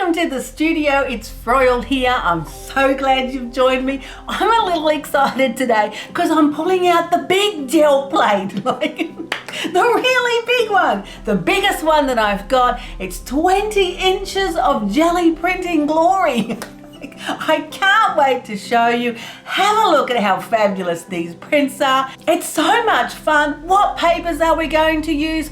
Welcome to the studio. It's Froyle here. I'm so glad you've joined me. I'm a little excited today because I'm pulling out the big gel plate, like the really big one, the biggest one that I've got. It's 20 inches of jelly printing glory. I can't wait to show you. Have a look at how fabulous these prints are. It's so much fun. What papers are we going to use?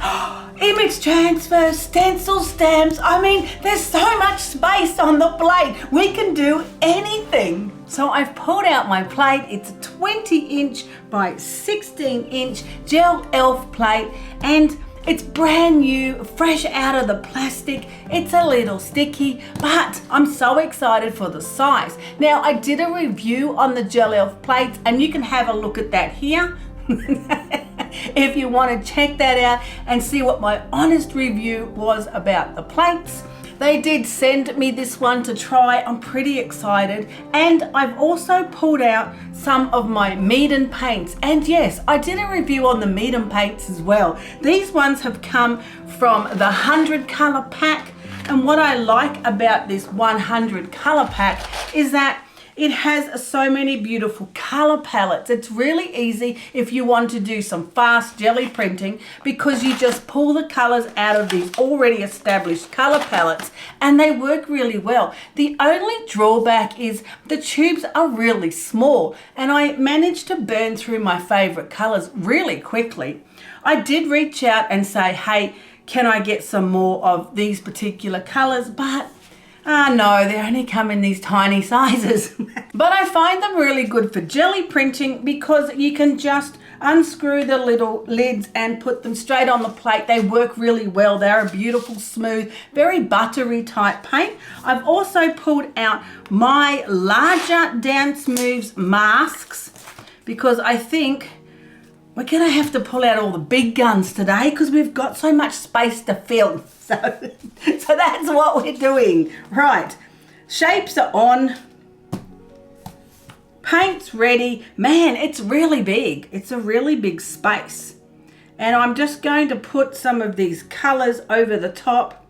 Image transfer, stencil stamps. I mean, there's so much space on the plate. We can do anything. So I've pulled out my plate. It's a 20-inch by 16-inch gel elf plate, and it's brand new, fresh out of the plastic. It's a little sticky, but I'm so excited for the size. Now, I did a review on the gel elf plates, and you can have a look at that here. If you want to check that out and see what my honest review was about the plates. They did send me this one to try. I'm pretty excited. And I've also pulled out some of my Meeden paints. And yes, I did a review on the Meeden paints as well. These ones have come from the 100 color pack. And what I like about this 100 color pack is that it has so many beautiful color palettes. It's really easy if you want to do some fast jelly printing because you just pull the colors out of these already established color palettes and they work really well. The only drawback is the tubes are really small and I managed to burn through my favorite colors really quickly. I did reach out and say, hey, can I get some more of these particular colors? But no, they only come in these tiny sizes. But I find them really good for jelly printing because you can just unscrew the little lids and put them straight on the plate. They work really well. They're a beautiful, smooth, very buttery type paint. I've also pulled out my larger Dance Moves masks because I think we're gonna have to pull out all the big guns today because we've got so much space to fill. So that's what we're doing. Right, shapes are on, paint's ready. Man, it's really big. It's a really big space. And I'm just going to put some of these colors over the top,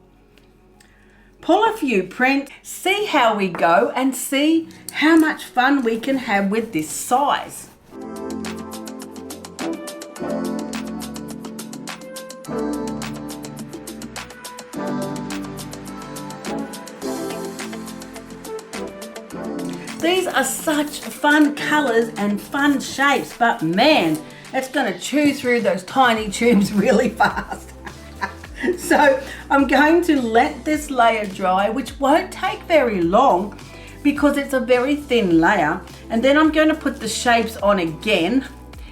pull a few prints, see how we go and see how much fun we can have with this size. These are such fun colors and fun shapes, but man, it's going to chew through those tiny tubes really fast. So I'm going to let this layer dry, which won't take very long because it's a very thin layer. And then I'm going to put the shapes on again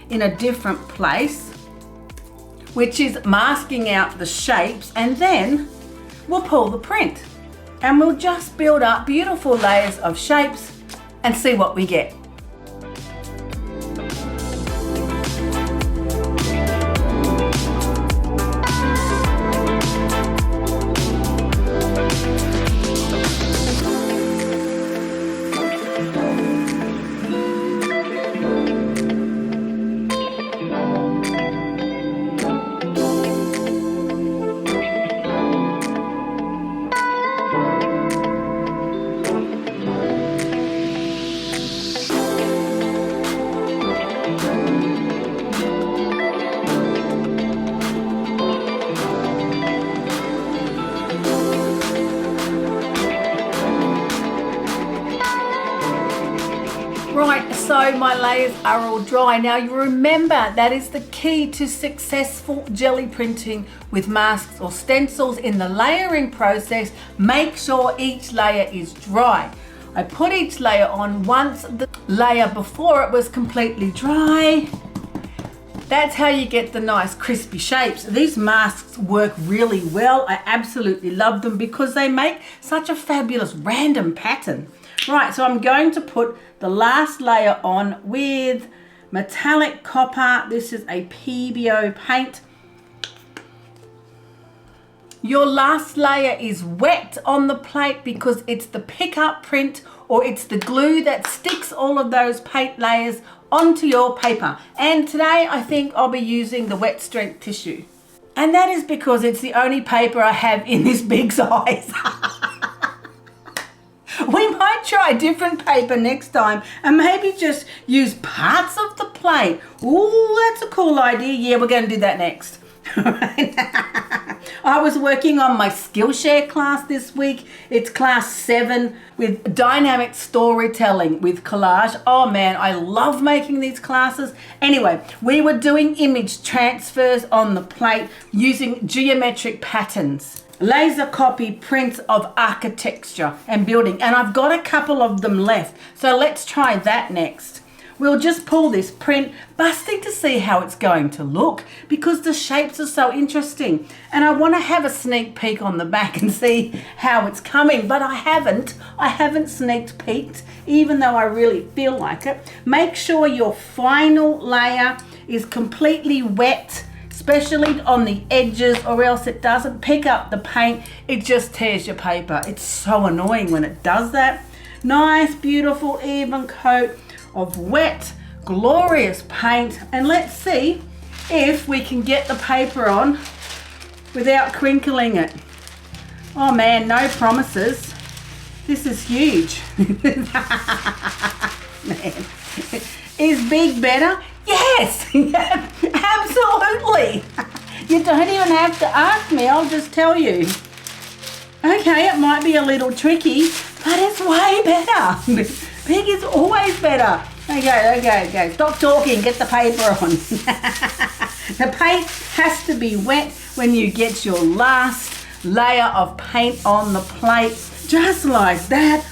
in a different place, which is masking out the shapes, and then we'll pull the print and we'll just build up beautiful layers of shapes and see what we get. Right, so my layers are all dry. Now you remember that is the key to successful jelly printing with masks or stencils. In the layering process, make sure each layer is dry. I put each layer on once the layer before it was completely dry. That's how you get the nice crispy shapes. These masks work really well. I absolutely love them because they make such a fabulous random pattern. Right, so I'm going to put the last layer on with metallic copper. This is a PBO paint. Your last layer is wet on the plate because it's the pickup print or it's the glue that sticks all of those paint layers onto your paper. And today I think I'll be using the wet strength tissue. And that is because it's the only paper I have in this big size. try a different paper next time and maybe just use parts of the plate. Ooh, that's a cool idea. Yeah, we're going to do that next. I was working on my Skillshare class this week. It's class 7 with dynamic storytelling with collage. Oh man, I love making these classes. Anyway, we were doing image transfers on the plate using geometric patterns, laser copy prints of architecture and building, and I've got a couple of them left. So let's try that next. We'll just pull this print, busting to see how it's going to look because the shapes are so interesting. And I want to have a sneak peek on the back and see how it's coming, but I haven't sneak peeked, even though I really feel like it. Make sure your final layer is completely wet, especially on the edges, or else it doesn't pick up the paint. It just tears your paper. It's so annoying when it does that. Nice, beautiful, even coat of wet, glorious paint, and let's see if we can get the paper on without crinkling it. Oh man, no promises. This is huge. Man. Is big better? Yes, absolutely. You don't even have to ask me, I'll just tell you. Okay, it might be a little tricky, but it's way better. Big is always better. Okay. Stop talking, get the paper on. The paint has to be wet when you get your last layer of paint on the plate. Just like that.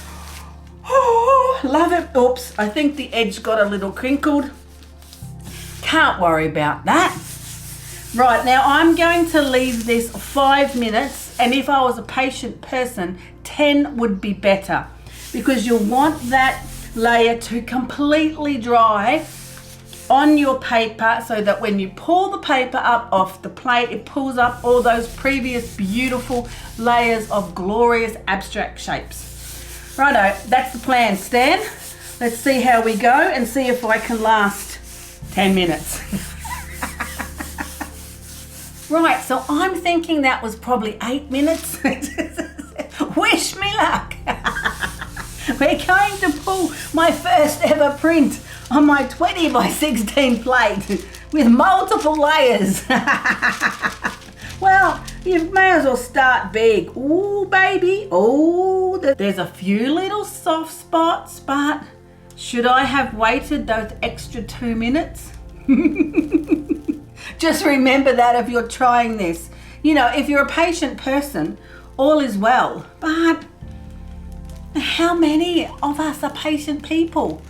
Oh, love it. Oops, I think the edge got a little crinkled. Can't worry about that. Right, now I'm going to leave this 5 minutes, and if I was a patient person, 10 would be better, because you'll want that layer to completely dry on your paper so that when you pull the paper up off the plate, it pulls up all those previous beautiful layers of glorious abstract shapes. Righto, that's the plan, Stan. Let's see how we go and see if I can last 10 minutes. Right, so I'm thinking that was probably 8 minutes. Wish me luck. We're going to pull my first ever print on my 20 by 16 plate with multiple layers. Well, you may as well start big. Ooh, baby. Oh, there's a few little soft spots, but should I have waited those extra 2 minutes? Just remember that if you're trying this. You know, if you're a patient person, all is well, but how many of us are patient people?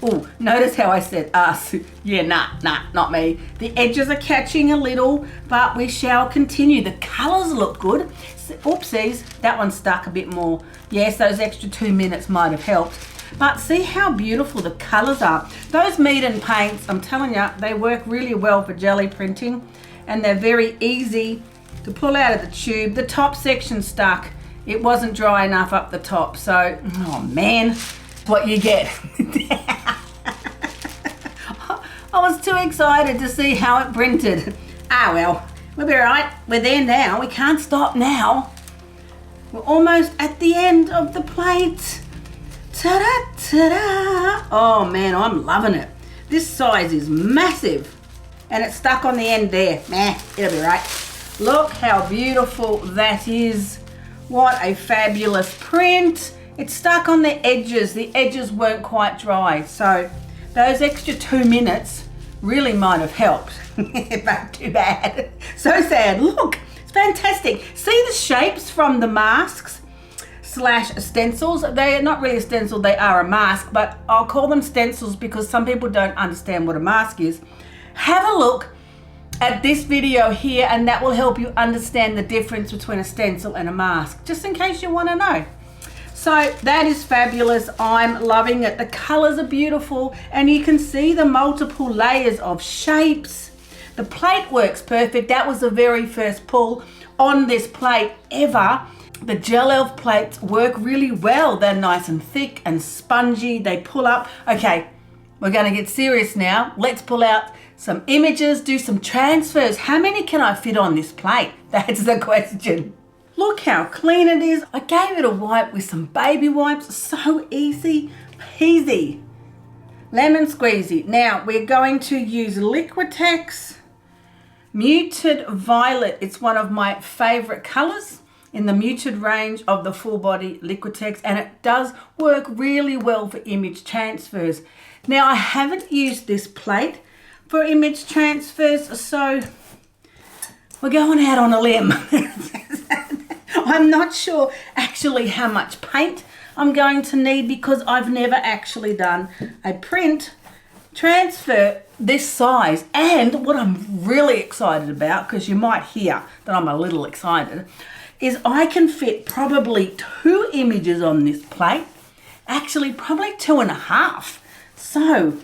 Oh, notice how I said us. Yeah, nah, not me. The edges are catching a little, but we shall continue. The colors look good. Oopsies, that one stuck a bit more. Yes, those extra 2 minutes might have helped. But see how beautiful the colors are. Those Meeden paints, I'm telling you, they work really well for jelly printing, and they're very easy to pull out of the tube. The top section stuck. It wasn't dry enough up the top, so, oh man, what you get. I was too excited to see how it printed. Ah well, we'll be right. We're there now. We can't stop now. We're almost at the end of the plate. Ta-da, ta-da. Oh man, I'm loving it. This size is massive. And it's stuck on the end there. Nah, it'll be right. Look how beautiful that is. What a fabulous print. It's stuck on the edges. The edges weren't quite dry. So those extra 2 minutes really might have helped. But too bad. So sad. Look, it's fantastic. See the shapes from the masks / stencils? They are not really a stencil, they are a mask, but I'll call them stencils because some people don't understand what a mask is. Have a look at this video here and that will help you understand the difference between a stencil and a mask, just in case you want to know. So that is fabulous. I'm loving it. The colors are beautiful and you can see the multiple layers of shapes. The plate works perfect. That was the very first pull on this plate ever. The Gel Elf plates work really well. They're nice and thick and spongy. They pull up. Okay, we're going to get serious now. Let's pull out some images, do some transfers. How many can I fit on this plate? That's the question. Look how clean it is. I gave it a wipe with some baby wipes. So easy peasy. Lemon squeezy. Now we're going to use Liquitex Muted Violet. It's one of my favorite colors in the muted range of the full body Liquitex, and it does work really well for image transfers. Now I haven't used this plate for image transfers, so we're going out on a limb. I'm not sure actually how much paint I'm going to need because I've never actually done a print transfer this size. And what I'm really excited about, because you might hear that I'm a little excited, is I can fit probably 2 images on this plate. Actually, probably 2.5. So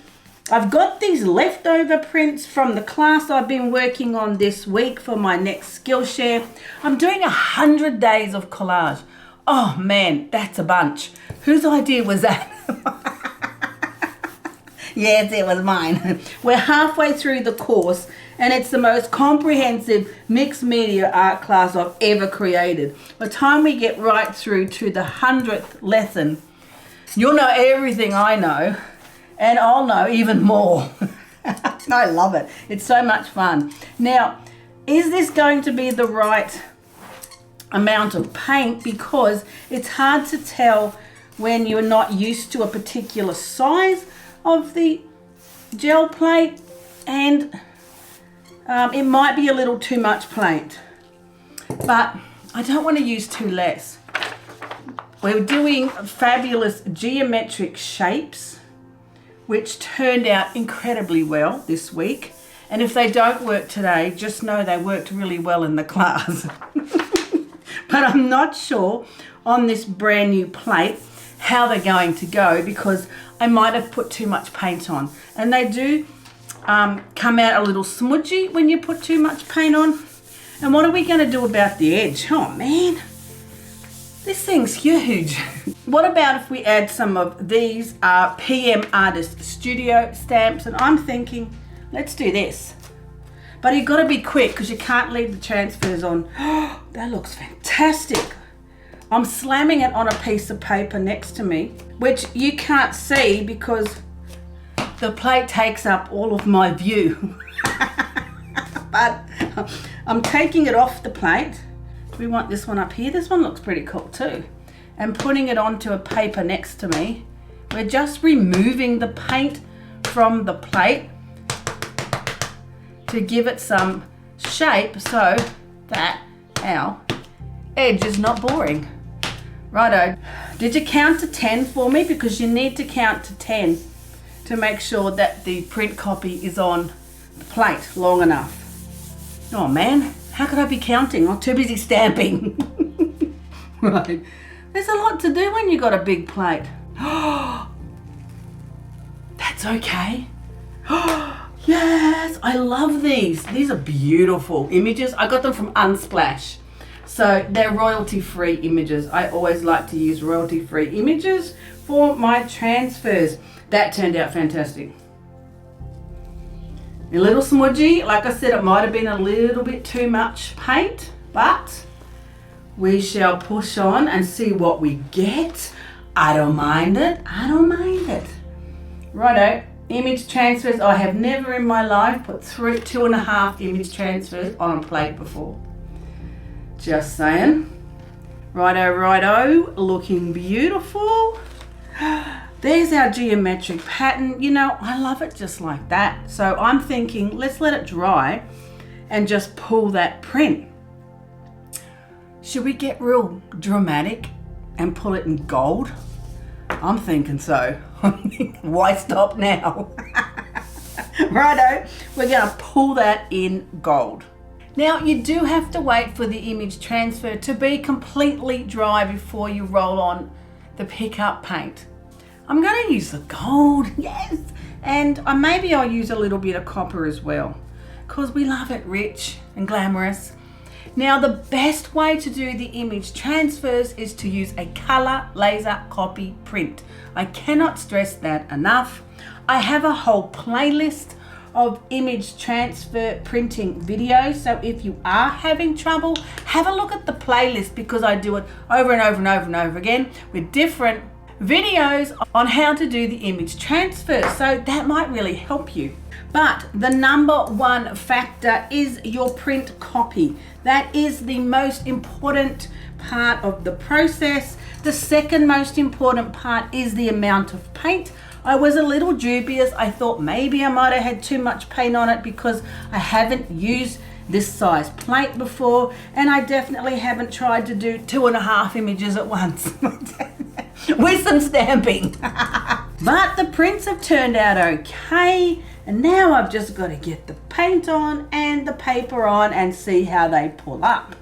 I've got these leftover prints from the class I've been working on this week for my next Skillshare. I'm doing 100 days of collage. Oh man, that's a bunch. Whose idea was that? Yes, it was mine. We're halfway through the course and it's the most comprehensive mixed media art class I've ever created. By the time we get right through to the 100th lesson, you'll know everything I know and I'll know even more. I love it. It's so much fun. Now, is this going to be the right amount of paint? Because it's hard to tell when you're not used to a particular size of the gel plate, and it might be a little too much paint, but I don't want to use too less. We're doing fabulous geometric shapes which turned out incredibly well this week, and if they don't work today, just know they worked really well in the class. But I'm not sure on this brand new plate how they're going to go because I might have put too much paint on, and they do come out a little smudgy when you put too much paint on. And what are we going to do about the edge? Oh man, this thing's huge. What about if we add some of these PM Artist Studio stamps? And I'm thinking, let's do this. But you've got to be quick because you can't leave the transfers on. Oh, that looks fantastic. I'm slamming it on a piece of paper next to me, which you can't see because the plate takes up all of my view. But I'm taking it off the plate. We want this one up here. This one looks pretty cool too. And putting it onto a paper next to me. We're just removing the paint from the plate to give it some shape so that our edge is not boring. Righto, did you count to 10 for me? Because you need to count to 10 to make sure that the print copy is on the plate long enough. Oh man, how could I be counting? I'm too busy stamping. Right, there's a lot to do when you got a big plate. That's okay. Yes, I love these. These are beautiful images. I got them from Unsplash. So they're royalty-free images. I always like to use royalty-free images for my transfers. That turned out fantastic. A little smudgy. Like I said, it might have been a little bit too much paint, but we shall push on and see what we get. I don't mind it. I don't mind it. Righto. Image transfers. I have never in my life put 2.5 image transfers on a plate before. Just saying. Righto, righto, looking beautiful. There's our geometric pattern. You know, I love it just like that. So I'm thinking, let's let it dry and just pull that print. Should we get real dramatic and pull it in gold? I'm thinking so. Why stop now? Righto, we're gonna pull that in gold. Now you do have to wait for the image transfer to be completely dry before you roll on the pickup paint. I'm going to use the gold, yes, and maybe I'll use a little bit of copper as well because we love it rich and glamorous. Now the best way to do the image transfers is to use a color laser copy print. I cannot stress that enough. I have a whole playlist of image transfer printing videos. So if you are having trouble, have a look at the playlist, because I do it over and over and over and over again with different videos on how to do the image transfer. So that might really help you. But the number one factor is your print copy. That is the most important part of the process. The second most important part is the amount of paint. I was a little dubious. I thought maybe I might have had too much paint on it because I haven't used this size plate before, and I definitely haven't tried to do 2.5 images at once with some stamping. But the prints have turned out okay, and now I've just got to get the paint on and the paper on and see how they pull up.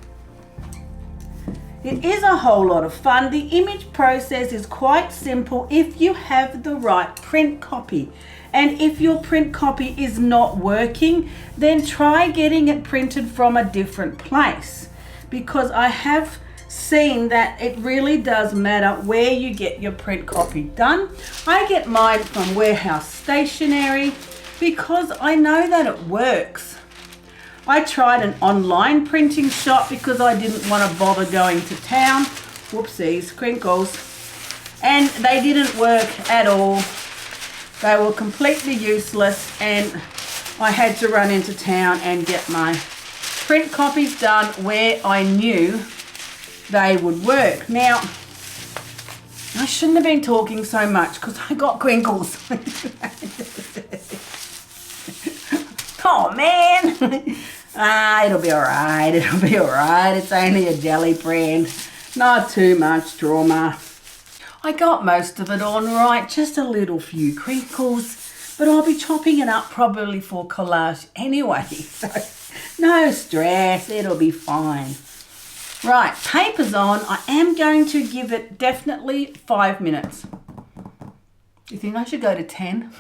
It is a whole lot of fun. The image process is quite simple if you have the right print copy. And if your print copy is not working, then try getting it printed from a different place, because I have seen that it really does matter where you get your print copy done. I get mine from Warehouse Stationery because I know that it works. I tried an online printing shop because I didn't want to bother going to town. Whoopsies, crinkles. And they didn't work at all. They were completely useless, and I had to run into town and get my print copies done where I knew they would work. Now, I shouldn't have been talking so much because I got crinkles. Oh man. It'll be alright, it'll be alright. It's only a jelly brand. Not too much drama. I got most of it on right, just a little few crinkles, but I'll be chopping it up probably for collage anyway, so no stress, it'll be fine. Right, paper's on. I am going to give it definitely 5 minutes. Do you think I should go to 10?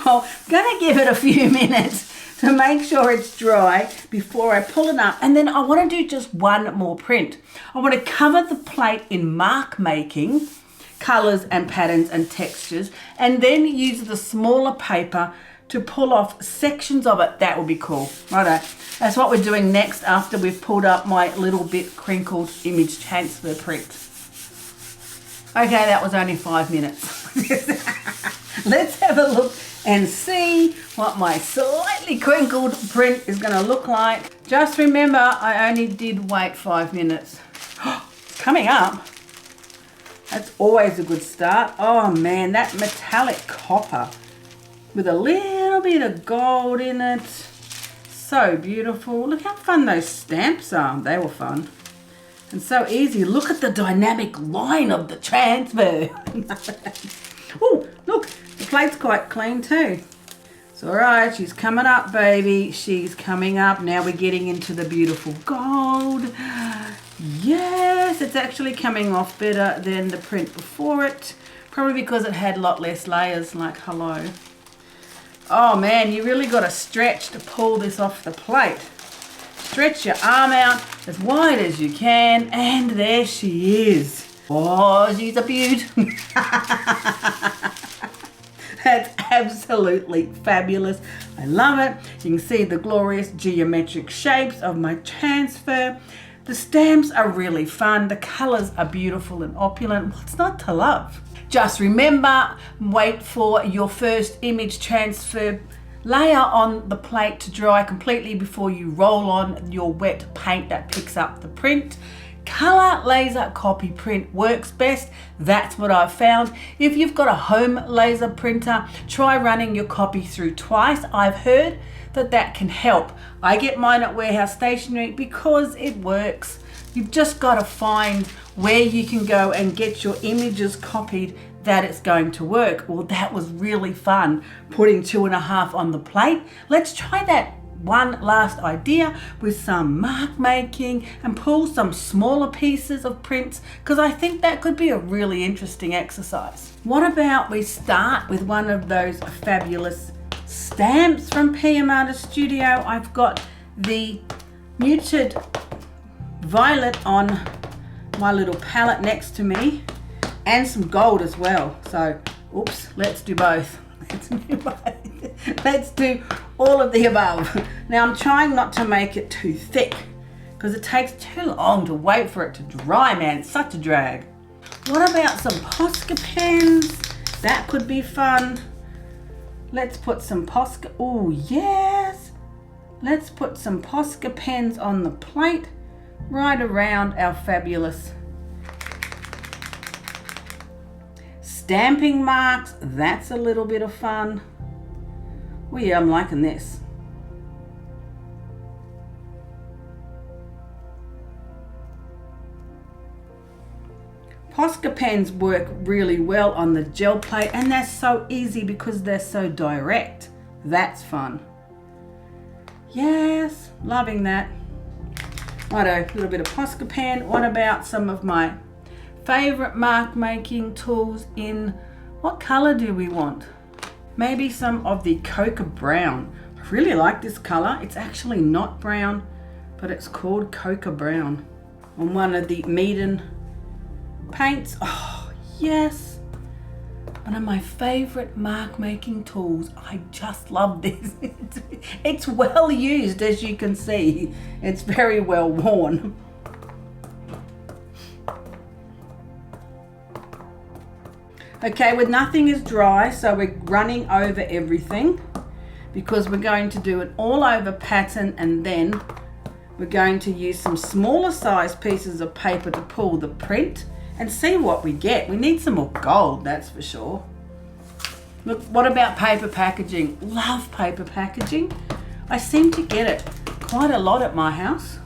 I'm going to give it a few minutes to make sure it's dry before I pull it up. And then I want to do just one more print. I want to cover the plate in mark making, colours and patterns and textures, and then use the smaller paper to pull off sections of it. That would be cool. Righto. That's what we're doing next after we've pulled up my little bit crinkled image transfer print. Okay, that was only 5 minutes. Let's have a look and see what my slightly crinkled print is going to look like. Just remember, I only did wait 5 minutes. It's coming up. That's always a good start. Oh man, that metallic copper with a little bit of gold in it. So beautiful. Look how fun those stamps are. They were fun. And so easy. Look at the dynamic line of the transfer. Oh, look, the plate's quite clean too. It's all right, she's coming up, baby. She's coming up. Now we're getting into the beautiful gold. Yes, it's actually coming off better than the print before it. Probably because it had a lot less layers, like hello. Oh man, you really got to stretch to pull this off the plate. Stretch your arm out as wide as you can, and there she is. Oh, she's a beaut. That's absolutely fabulous. I love it. You can see the glorious geometric shapes of my transfer. The stamps are really fun. The colours are beautiful and opulent. What's not to love? Just remember, wait for your first image transfer layer on the plate to dry completely before you roll on your wet paint that picks up the print. Color laser copy print works best. That's what I've found. If you've got a home laser printer, try running your copy through twice. I've heard that that can help. I get mine at Warehouse Stationery because it works. You've just got to find where you can go and get your images copied that it's going to work. Well, that was really fun, putting 2.5 on the plate. Let's try that one last idea with some mark making and pull some smaller pieces of prints, because I think that could be a really interesting exercise. What about we start with one of those fabulous stamps from PM Artist Studio? I've got the muted violet on my little palette next to me and some gold as well. So, oops, let's do both. Let's do all of the above. Now I'm trying not to make it too thick because it takes too long to wait for it to dry, man. It's such a drag. What about some Posca pens? That could be fun. Let's put some Posca, oh yes. Let's put some Posca pens on the plate right around our fabulous stamping marks. That's a little bit of fun. Oh yeah, I'm liking this. Posca pens work really well on the gel plate, and they're so easy because they're so direct. That's fun. Yes, loving that. Righto, a little bit of Posca pen. What about some of my favorite mark making tools in, what color do we want? Maybe some of the Cocoa Brown. I really like this color. It's actually not brown, but it's called Cocoa Brown. On one of the Meeden paints. Oh yes, one of my favorite mark making tools. I just love this. It's well used, as you can see. It's very well worn. Okay, with nothing is dry, so we're running over everything because we're going to do an all over pattern, and then we're going to use some smaller size pieces of paper to pull the print and see what we get. We need some more gold, that's for sure. Look, what about paper packaging? Love paper packaging. I seem to get it quite a lot at my house.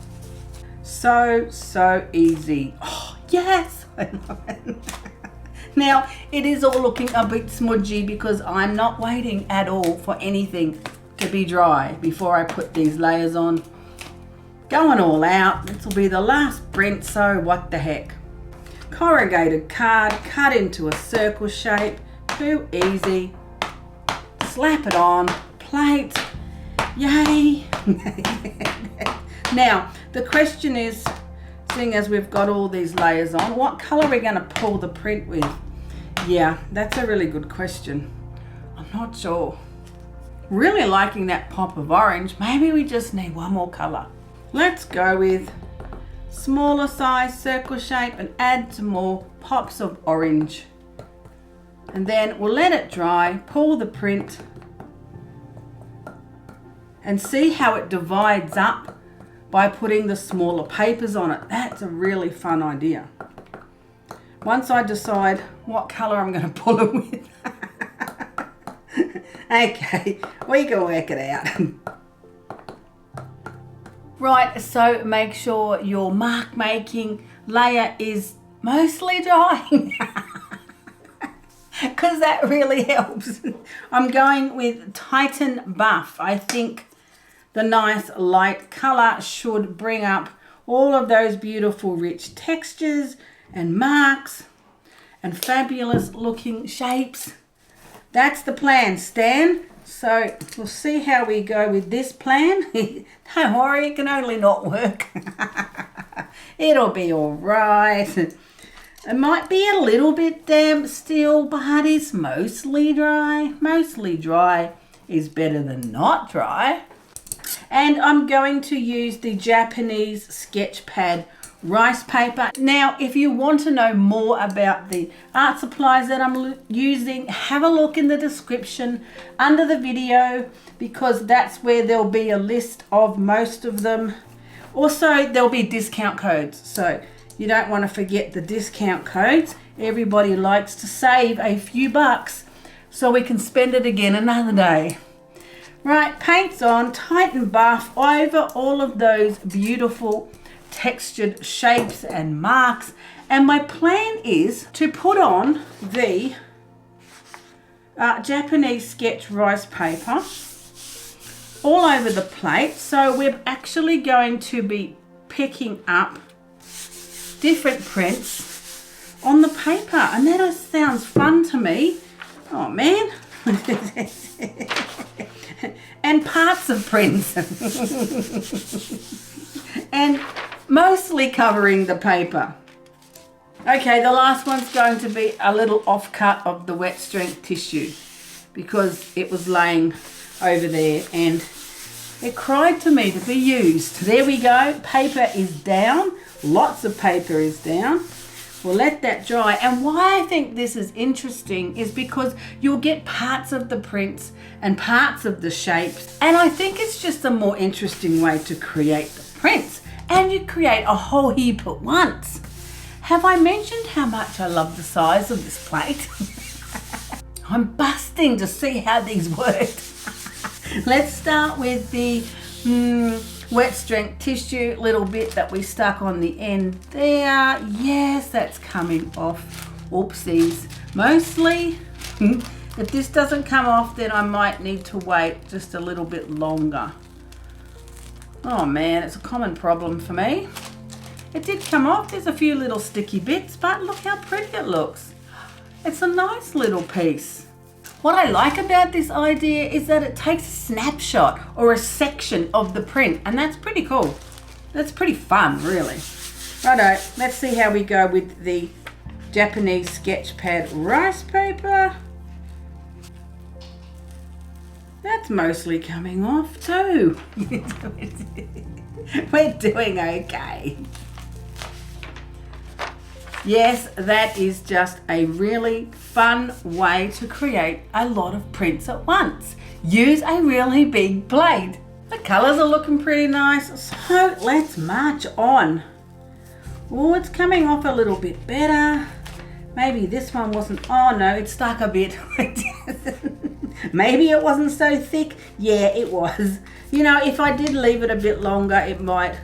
So easy. Oh, yes, I love it. Now, it is all looking a bit smudgy because I'm not waiting at all for anything to be dry before I put these layers on. Going all out. This will be the last print, so what the heck. Corrugated card, cut into a circle shape, too easy. Slap it on, plate, yay. Now, the question is, seeing as we've got all these layers on, what color are we going to pull the print with? Yeah, that's a really good question. I'm not sure. Really liking that pop of orange. Maybe we just need one more color. Let's go with smaller size circle shape and add some more pops of orange. And then we'll let it dry, pull the print, and see how it divides up by putting the smaller papers on it. That's a really fun idea. Once I decide what color I'm going to pull it with. Okay, we can work it out. Right, so make sure your mark making layer is mostly drying. Because that really helps. I'm going with Titan Buff. I think the nice light color should bring up all of those beautiful rich textures and marks and fabulous looking shapes. That's the plan, Stan. So we'll see how we go with this plan. Don't worry, it can only not work. It'll be all right. It might be a little bit damp still, but it's mostly dry. Mostly dry is better than not dry. And I'm going to use the Japanese sketch pad rice paper. Now, if you want to know more about the art supplies that I'm using, have a look in the description under the video, because that's where there'll be a list of most of them. Also, there'll be discount codes, so you don't want to forget the discount codes. Everybody likes to save a few bucks so we can spend it again another day. Right, paint's on, Titan Buff over all of those beautiful textured shapes and marks, and my plan is to put on the Japanese sketch rice paper all over the plate. So we're actually going to be picking up different prints on the paper, and that just sounds fun to me. Oh man. And parts of prints. And mostly covering the paper. Okay, the last one's going to be a little offcut of the wet strength tissue, because it was laying over there and it cried to me to be used. There we go. Paper is down. Lots of paper is down. We'll let that dry. And why I think this is interesting is because you'll get parts of the prints and parts of the shapes. And I think it's just a more interesting way to create the prints. And you create a whole heap at once. Have I mentioned how much I love the size of this plate? I'm busting to see how these work. Let's start with the wet strength tissue little bit that we stuck on the end there. Yes, that's coming off. Oopsies. Mostly, if this doesn't come off, then I might need to wait just a little bit longer. Oh man, it's a common problem for me. It did come off. There's a few little sticky bits, but look how pretty it looks. It's a nice little piece. What I like about this idea is that it takes a snapshot or a section of the print, and that's pretty cool. That's pretty fun, really. Righto, let's see how we go with the Japanese sketch pad rice paper. That's mostly coming off too. We're doing okay. Yes, that is just a really fun way to create a lot of prints at once. Use a really big plate. The colours are looking pretty nice, so let's march on. Oh, it's coming off a little bit better. Maybe this one wasn't, oh no, it stuck a bit. Maybe it wasn't so thick. Yeah, it was. You know, if I did leave it a bit longer, it might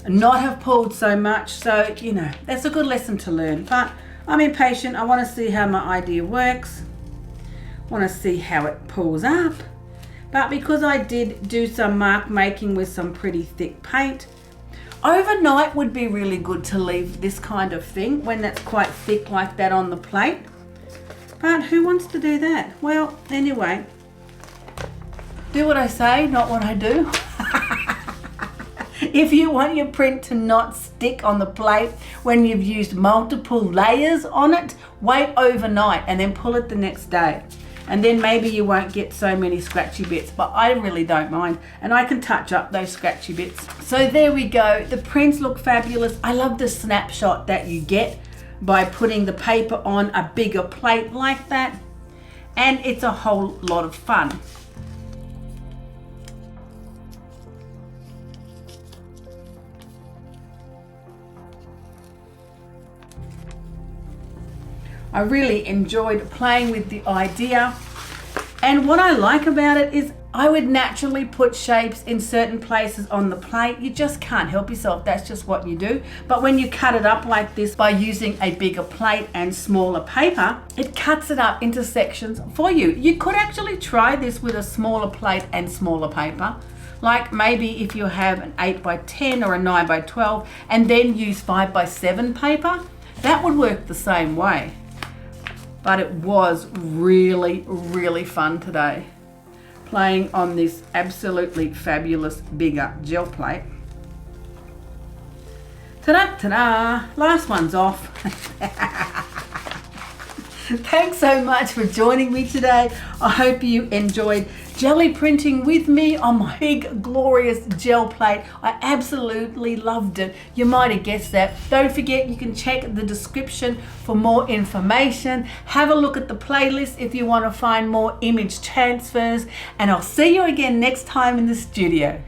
not have pulled so much. So, you know, that's a good lesson to learn. But I'm impatient. I want to see how my idea works. I want to see how it pulls up. But because I did do some mark making with some pretty thick paint, overnight would be really good to leave this kind of thing when that's quite thick like that on the plate. But who wants to do that? Well, anyway, do what I say, not what I do. If you want your print to not stick on the plate when you've used multiple layers on it, wait overnight and then pull it the next day. And then maybe you won't get so many scratchy bits, but I really don't mind. And I can touch up those scratchy bits. So there we go. The prints look fabulous. I love the snapshot that you get by putting the paper on a bigger plate like that. And it's a whole lot of fun. I really enjoyed playing with the idea, and what I like about it is I would naturally put shapes in certain places on the plate. You just can't help yourself, that's just what you do. But when you cut it up like this by using a bigger plate and smaller paper, it cuts it up into sections for you. You could actually try this with a smaller plate and smaller paper. Like maybe if you have an 8x10 or a 9x12 and then use 5x7 paper, that would work the same way. But it was really, really fun today, playing on this absolutely fabulous bigger gel plate. Ta-da, ta-da, last one's off. Thanks so much for joining me today. I hope you enjoyed jelly printing with me on my big glorious gel plate. I absolutely loved it. You might have guessed that. Don't forget, you can check the description for more information. Have a look at the playlist if you want to find more image transfers, and I'll see you again next time in the studio.